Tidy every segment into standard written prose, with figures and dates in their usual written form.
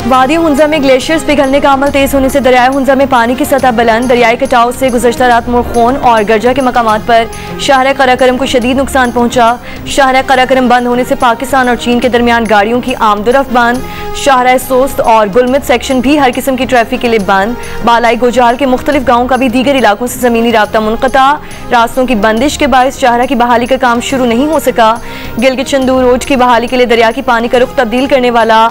वादी हुंजा में ग्लेशियर्स पिघलने का अमल तेज होने से दरियाए हुंजा में पानी की सतह बुलंद। दरियाई कटाव से गुज़श्ता रात मुरखोन और गरजा के मकामात पर शाहरा कराकरम को शदीद नुकसान पहुंचा। शाहरा कराकरम बंद होने से पाकिस्तान और चीन के दरमियान गाड़ियों की आमदोरफ्त बंद। शाहरा सोस्त और गुलमित सेक्शन भी हर किस्म की ट्रैफिक के लिए बंद। बालाई गोजाल के मुख्तलिफ गाँवों का भी दीगर इलाकों से ज़मीनी राब्ता मुनक़ता। रास्तों की बंदिश के बायस शाहरा की बहाली का काम शुरू नहीं हो सका। गिलगित चंदू रोड की बहाली के लिए दरिया की पानी का रुख तब्दील करने वाला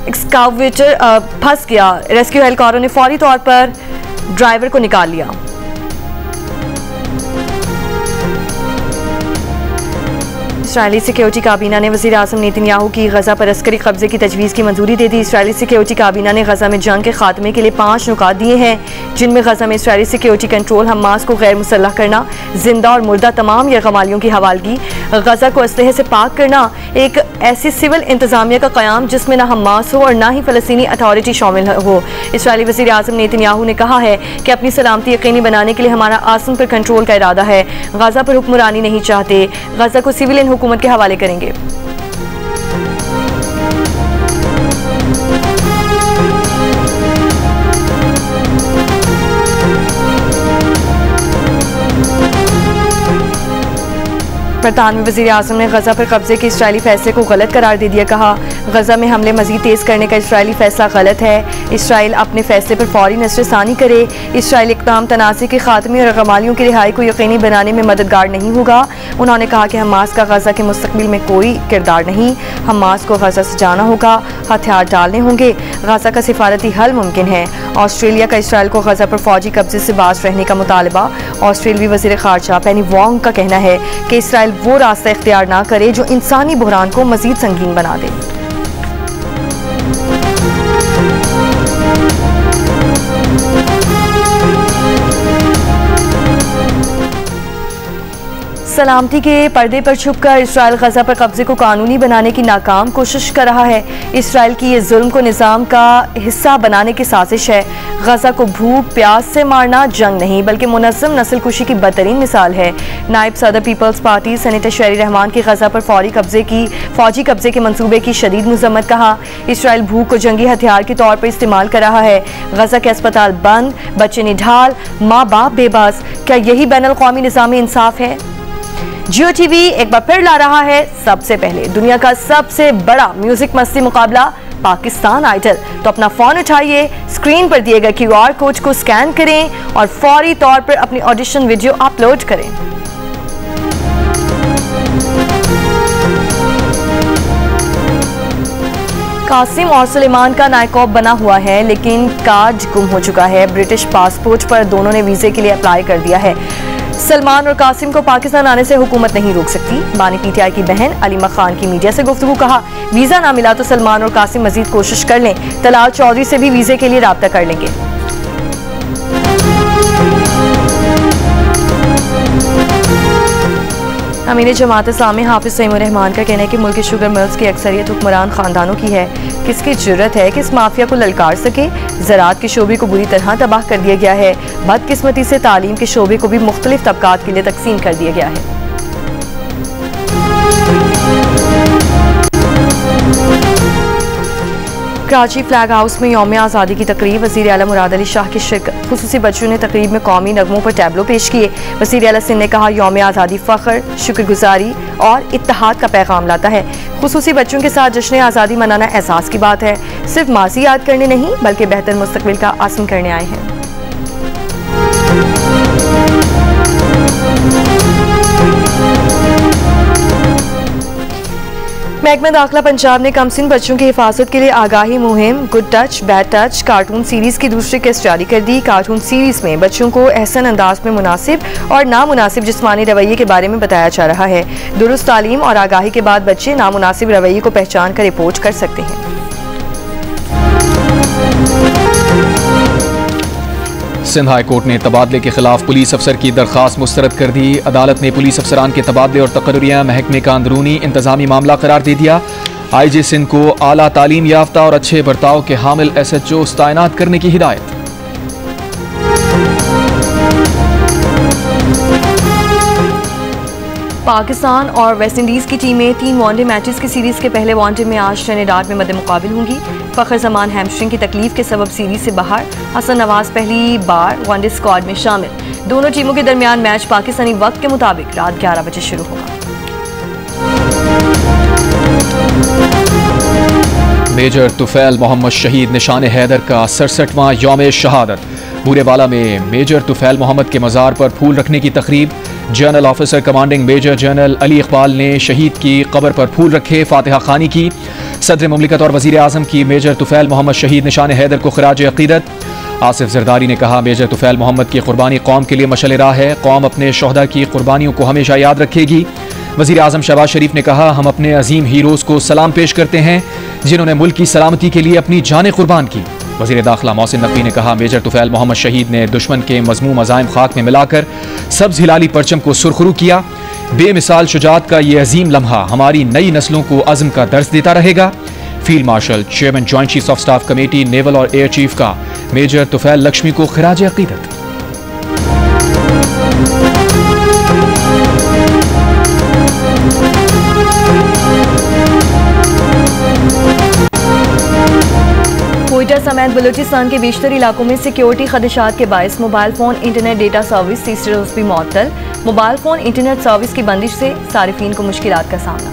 एक्सकावेटर फंस गया। रेस्क्यू एहलकारों ने फौरी तौर पर ड्राइवर को निकाल लिया। इस्राइली सिक्योरिटी काबीना ने वज़ीर आज़म नेतन्याहू की गज़ा पर अस्करी कब्जे की तजवीज़ की मंजूरी दे दी। इस्राइली सिक्योरिटी काबीना ने गज़ा में जंग के खात्मे के लिए 5 नुकात दिए हैं, जिनमें गज़ा में इस्राइली सिक्योरिटी कंट्रोल, हमास को गैर मुसल्लह करना, जिंदा और मुर्दा तमाम यरगमालियों की हवालगी, गज़ा को असलहे से पाक करना, एक ऐसी सिविल इंतजामिया का क़याम जिसमें ना हमास हो और ना ही फ़लस्तीनी अथॉरिटी शामिल हो। इस्राइली वज़ीर आज़म नेतन्याहू ने कहा है कि अपनी सलामती यकीनी बनाने के लिए हमारा आसन पर कंट्रोल का इरादा है। गज़ा पर हुक्मरानी नहीं चाहते, गज़ा को सिविलियन हुकूमत के हवाले करेंगे। बरतानवी वज़ीर आज़म ने गज़ा पर कब्जे के इसराइली फैसले को गलत करार दे दिया। कहा, गज़ा में हमले मज़ीद तेज़ करने का इसराइली फैसला गलत है। इसराइल अपने फैसले पर फौरी नज़रसानी करे। इसराइली इक़दाम तनाज़े के खात्मे और गमालियों की रिहाई को यकीनी बनाने में मददगार नहीं होगा। उन्होंने कहा कि हमास का गज़ा के मुस्तक़बिल में कोई किरदार नहीं। हमास को गज़ा से जाना होगा, हथियार डालने होंगे। गज़ा का सिफारती हल मुमकिन है। ऑस्ट्रेलिया का इसराइल को गज़ा पर फौजी कब्जे से बाज रहने का मुतालबा। ऑस्ट्रेलवी वज़ीर ख़ारजा पेनी वोंग का कहना है कि इसराइल वो रास्ता इख्तियार ना करे जो इंसानी बहरान को मजीद संगीन बना दे। सलामती के पर्दे पर छुपकर इसराइल गज़ा पर कब्जे को कानूनी बनाने की नाकाम कोशिश कर रहा है। इसराइल की ये जुल्म को निज़ाम का हिस्सा बनाने की साजिश है। गज़ा को भूख प्यास से मारना जंग नहीं बल्कि मुनज़्ज़म नस्लकुशी की बदतरीन मिसाल है। नायब सदर पीपल्स पार्टी सेनेटर शहरी रहमान की गज़ा पर फौजी कब्जे के मंसूबे की शदीद मज़म्मत। कहा, इसराइल भूख को जंगी हथियार के तौर पर इस्तेमाल कर रहा है। गज़ा के अस्पताल बंद, बच्चे निढाल, माँ बाप बेबस। क्या यही बैनुल क़ौमी निज़ाम इंसाफ है? जियो टीवी एक बार फिर ला रहा है सबसे पहले दुनिया का सबसे बड़ा म्यूजिक मस्ती मुकाबला पाकिस्तान आइडल। तो अपना फोन उठाइए, स्क्रीन पर दिए गए QR कोड को स्कैन करें और फौरी तौर पर अपनी ऑडिशन वीडियो अपलोड करें। कासिम और सुलेमान का नायकॉब बना हुआ है, लेकिन कार्ड गुम हो चुका है। ब्रिटिश पासपोर्ट पर दोनों ने वीजे के लिए अप्लाई कर दिया है। सलमान और कासिम को पाकिस्तान आने से हुकूमत नहीं रोक सकती। बानी PTI की बहन अलीमा खान की मीडिया से गुफ्तगू। कहा, वीजा ना मिला तो सलमान और कासिम मजीद कोशिश कर लें। तलाल चौधरी से भी वीजे के लिए राब्ता कर लेंगे। अमीर जमात इस्लामी हाफिज तैमूर रहमान का कहना है कि मुल्क की शुगर मिल्स की अक्सरियत हुक्मरान खानदानों की है। किसकी जुर्रत है कि इस माफिया को ललकार सके? ज़राअत के शोबे को बुरी तरह तबाह कर दिया गया है। बदकिस्मती से तालीम के शोबे को भी मुख्तलिफ तबकात के लिए तकसीम कर दिया गया है। कराची फ्लैग हाउस में यौम आज़ादी की तकरीब। वज़ीर आला मुराद अली शाह की शिरकत। खुसूसी बच्चों ने तकरीब में कौमी नगमों पर टैबलो पेश किए। वज़ीर आला सिंध ने कहा, यौम आज़ादी फ़ख्र, शुक्रगुजारी और इत्तेहाद का पैगाम लाता है। खुसूसी बच्चों के साथ जश्न आज़ादी मनाना एहसास की बात है। सिर्फ माजी याद करने नहीं बल्कि बेहतर मुस्तकबिल का आज़म करने आए हैं। महकमा दाखिला पंजाब ने कमसिन बच्चों की हिफाजत के लिए आगाही मुहिम good touch bad touch cartoon series की दूसरी किस्त जारी कर दी। कार्टून सीरीज में बच्चों को एहसन अंदाज में मुनासिब और नामुनासिब जिस्मानी रवैये के बारे में बताया जा रहा है। दुरुस्त तालीम और आगाही के बाद बच्चे नामुनासिब रवैये को पहचान कर रिपोर्ट कर सकते हैं। सिंध हाई कोर्ट ने तबादले के खिलाफ पुलिस अफसर की दरख्वास्त मुस्तरद कर दी। अदालत ने पुलिस अफसरान के तबादले और तकर्रियां महकमे का अंदरूनी इंतजामी मामला करार दे दिया। IG सिंध को आला तालीम याफ्ता और अच्छे बर्ताव के हामिल SHOs तैनात करने की हिदायत। पाकिस्तान और वेस्ट इंडीज़ की टीमें 3 वनडे मैचेस की सीरीज़ के पहले वनडे में आज ट्रिनिडाद में मद्दे मुकाबिल होंगी। फ़खर जमान हैमस्ट्रिंग की तकलीफ के सबब सीरीज से बाहर, हसन नवाज पहली बार वनडे स्क्वाड में शामिल। दोनों टीमों के दरमियान मैच पाकिस्तानी वक्त के मुताबिक रात 11 बजे शुरू होगा। मेजर तुफैल मोहम्मद शहीद निशान हैदर का 67वां यौम शहादत। बूरेवाला में मेजर तुफैल मोहम्मद के मज़ार पर फूल रखने की तकरीब। General officer commanding major general Ali Iqbal ने शहीद की कब्र पर फूल रखे, फातिहा खानी की। सदर मुमलिकत और वज़ीर आज़म की मेजर तुफैल मोहम्मद शहीद निशान हैदर को खिराज अक़ीदत। आसिफ जरदारी ने कहा, मेजर तुफैल मोहम्मद की कुर्बानी कौम के लिए मशअल राह है, कौम अपने शोहदा की कुर्बानियों को हमेशा याद रखेगी। वज़ीर आज़म शहबाज शरीफ ने कहा, हम अपने अजीम हीरोज़ को सलाम पेश करते हैं जिन्होंने मुल्क की सलामती के लिए अपनी जानें कुर्बान की। वज़ीर दाखिला मोहसिन नकवी ने कहा, मेजर तुफैल मोहम्मद शहीद ने दुश्मन के मज़मूम अज़ाइम खाक में मिलाकर सब्ज़ हिलाली परचम को सुरखरू किया। बेमिसाल शुजाअत का ये अजीम लम्हा हमारी नई नस्लों को अज़्म का दर्स देता रहेगा। Field marshal chairman joint chiefs of staff committee naval और एयर चीफ का मेजर तुफैल लक्ष्मी को खिराज अक़ीदत। कोयटा समेत बलूचिस्तान के बेशतर इलाकों में सिक्योरिटी खदशात के बायस mobile phone internet data service तीसरे रोज भी मुअत्तल। मोबाइल फोन इंटरनेट सर्विस की बंदिश से सारिफीन को मुश्किलात का सामना।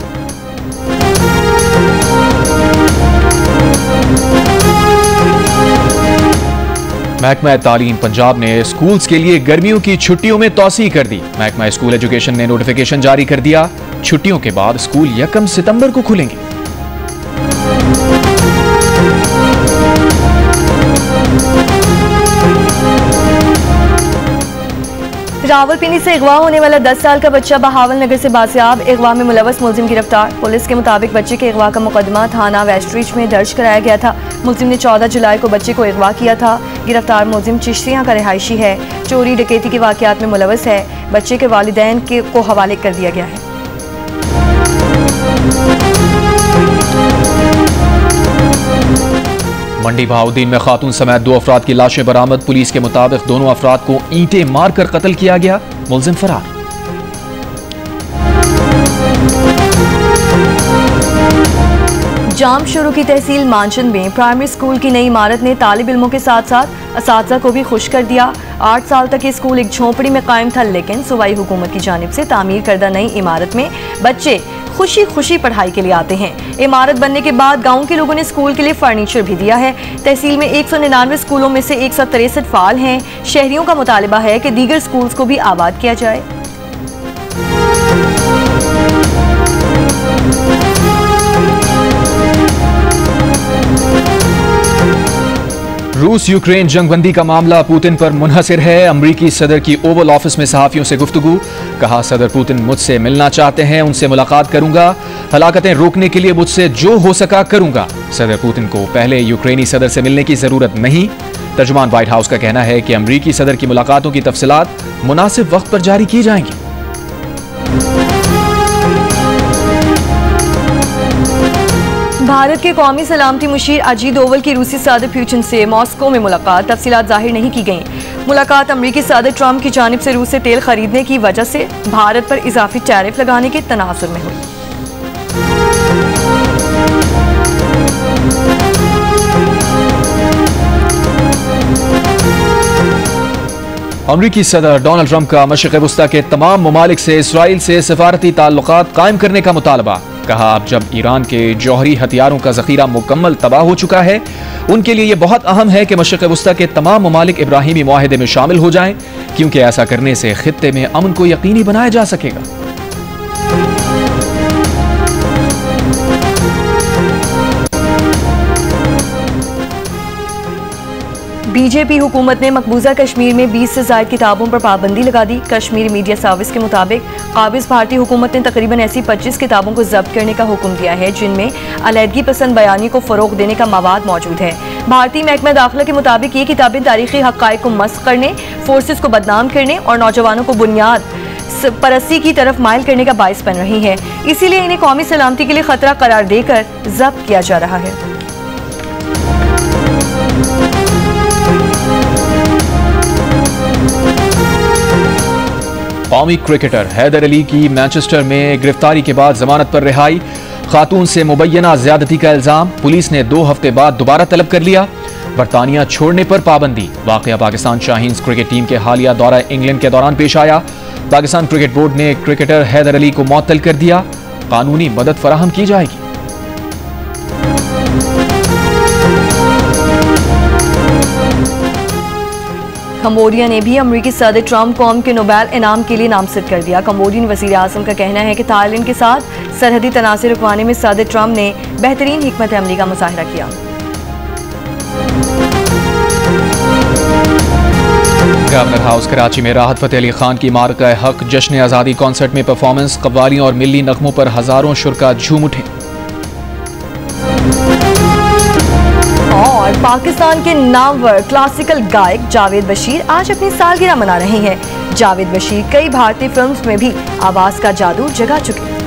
महकमा तालीम पंजाब ने स्कूल्स के लिए गर्मियों की छुट्टियों में तौसी कर दी। महकमा स्कूल एजुकेशन ने नोटिफिकेशन जारी कर दिया, छुट्टियों के बाद स्कूल 1 सितंबर को खुलेंगे। रावलपिंडी से अगवा होने वाला 10 साल का बच्चा बहावल नगर से बाजियाब, अगवा में मुलव्वस मुलजिम गिरफ्तार। पुलिस के मुताबिक बच्चे के अगवा का मुकदमा थाना वेस्टरीच में दर्ज कराया गया था। मुलजिम ने 14 जुलाई को बच्चे को अगवा किया था। गिरफ्तार मुलजिम चिश्तियां का रिहायशी है, चोरी डकैती के वाकयात में मुलव्वस है। बच्चे के वालिदैन को हवाले कर दिया गया है। मंडी बहाउद्दीन में खातून समेत 2 अफराद की लाशें बरामद। पुलिस के मुताबिक दोनों अफराद को ईंटें मारकर कत्ल किया गया, मुलजिम फरार। जाम शुरू की तहसील मानचंद में प्राइमरी स्कूल की नई इमारत ने तालिब इल्मों के साथ साथ असातिज़ा को भी खुश कर दिया। 8 साल तक ये स्कूल एक झोंपड़ी में कायम था, लेकिन सूबाई हुकूमत की जानिब से तामीर करदा नई इमारत में बच्चे खुशी खुशी पढ़ाई के लिए आते हैं। इमारत बनने के बाद गांव के लोगों ने स्कूल के लिए फर्नीचर भी दिया है। तहसील में 199 स्कूलों में से 163 फाल हैं। शहरियों का मुतालिबा है कि दीगर स्कूल्स को भी आबाद किया जाए। रूस यूक्रेन जंगबंदी का मामला पुतिन पर मुनहसिर है। अमरीकी सदर की ओवल ऑफिस में सहाफियों से गुफ्तगू। कहा, सदर पुतिन मुझसे मिलना चाहते हैं, उनसे मुलाकात करूंगा। हलाकतें रोकने के लिए मुझसे जो हो सका करूंगा। सदर पुतिन को पहले यूक्रेनी सदर से मिलने की जरूरत नहीं। तर्जुमान व्हाइट हाउस का कहना है कि अमरीकी सदर की मुलाकातों की तफसीलात मुनासिब वक्त पर जारी की जाएंगी। भारत के कौमी सलामती मुशीर अजीत डोवल की रूसी सदर पुतिन से मॉस्को में मुलाकात। तफसीलात जाहिर नहीं की गईं। मुलाकात अमरीकी सदर ट्रंप की जानिब से रूस से तेल खरीदने की वजह से भारत पर इजाफी टैरिफ लगाने के तनाजुर में हुई। अमरीकी सदर डोनाल्ड ट्रंप का मशरिक़ वस्ता के तमाम ममालिक से इसराइल से सफारती ताल्लुकात कायम करने का मुतालबा। कहा, अब जब ईरान के जौहरी हथियारों का जखीरा मुकम्मल तबाह हो चुका है, उनके लिए यह बहुत अहम है कि मशरिक़ वस्ता के तमाम ममालिक इब्राहिमी मुआहिदे में शामिल हो जाएं, क्योंकि ऐसा करने से खित्ते में अमन को यकीनी बनाया जा सकेगा। बीजेपी हुकूमत ने मकबूजा कश्मीर में 20 से ज़ायद किताबों पर पाबंदी लगा दी। कश्मीर मीडिया सर्विस के मुताबिक काबिज भारतीय हुकूमत ने तकरीबन ऐसी 25 किताबों को जब्त करने का हुक्म दिया है जिनमें अलहदगी पसंद बयानी को फ़रोग़ देने का मवाद मौजूद है। भारतीय महकमा दाखिला के मुताबिक ये किताबें तारीखी हक़ाइक़ को मस्ख़ करने, फोर्सेस को बदनाम करने और नौजवानों को बुनियाद परस्ती की तरफ माइल करने का बाइस बन रही है। इसीलिए इन्हें कौमी सलामती के लिए खतरा करार देकर जब्त किया जा रहा है। कौमी क्रिकेटर हैदर अली की मैनचेस्टर में गिरफ्तारी के बाद जमानत पर रिहाई। खातून से मुबैना ज्यादती का इल्जाम, पुलिस ने 2 हफ्ते बाद दोबारा तलब कर लिया। बरतानिया छोड़ने पर पाबंदी। वाकया पाकिस्तान शाहीन्स क्रिकेट टीम के हालिया दौरा इंग्लैंड के दौरान पेश आया। पाकिस्तान क्रिकेट बोर्ड ने क्रिकेटर हैदर अली को मुअत्तल कर दिया। कानूनी मदद फराहम की जाएगी। कंबोडिया ने भी अमरीकी सदर ट्रंप को के नोबेल इनाम के लिए नामजद कर दिया। कंबोडियन वज़ीर आज़म का कहना है कि थाईलैंड के साथ सरहदी तनाज़े रुकवाने में सदर ट्रंप ने बेहतरीन हिकमत अमली का मुजाहिरा किया। गवर्नर हाउस कराची में राहत फ़तेह अली खान की मार्का हक जश्न आज़ादी कॉन्सर्ट में परफॉर्मेंस, कव्वालियों और मिल्ली नगमों पर हजारों शुरका झूम उठे। और पाकिस्तान के नामवर क्लासिकल गायक जावेद बशीर आज अपनी सालगिरह मना रहे हैं। जावेद बशीर कई भारतीय फिल्म्स में भी आवाज का जादू जगा चुके हैं।